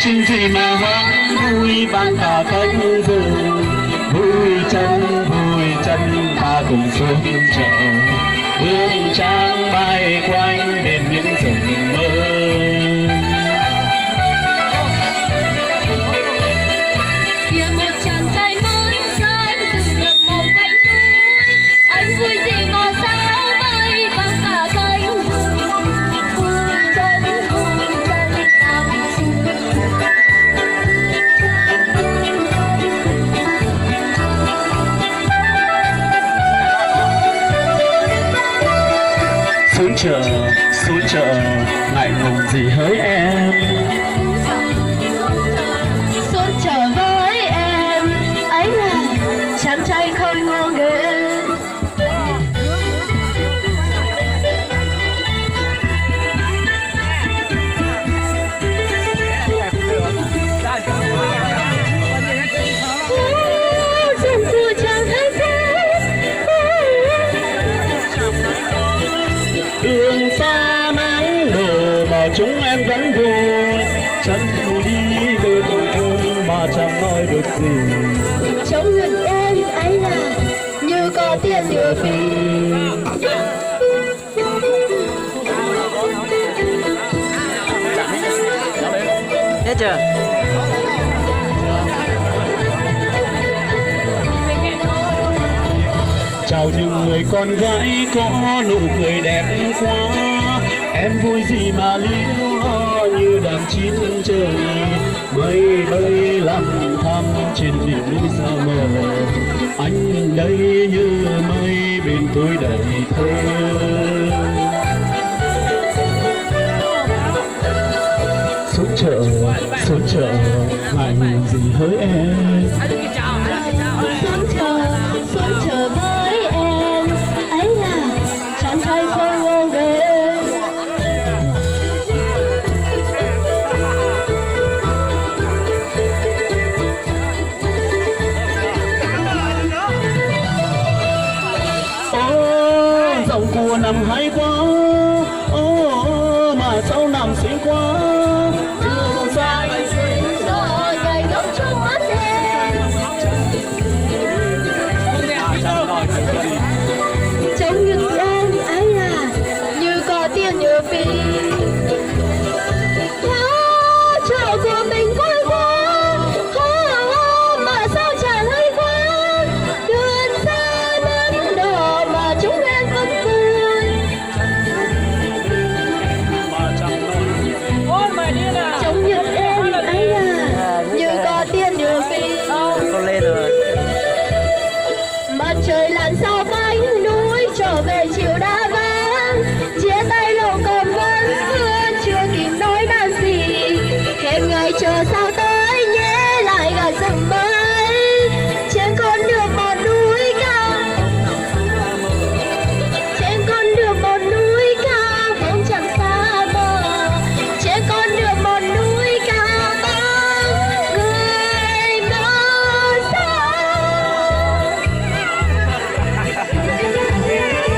Chuyện gì mà hoang vui vang cả cánh rừng, vui chân ta cùng xuống chợ, hương trắng bay quanh bên những rừng mơ. Kia một chàng trai mới xanh từng ngập một cánh núi, anh vui gì mà sao bay vang cả cánh rừng, vui chân ta cùng xuống chợ. Xuống chợ ngại ngùng gì hỡi em. Xuống chợ với em, anh là chàng trai khôi ngô nghề. Đường xa nắng đổ mà chúng em vẫn vui, chân đi đưa tôi thương mà chẳng nói được gì. Trong ngực em anh là như có tiền lừa phí. Hết chưa? Chào những người con gái có nụ cười đẹp quá, em vui gì mà liễu lo như đàn chim trời, mây bay lặng thăm trên đỉnh núi xa mờ, anh đây như mây bên tôi đầy thơ.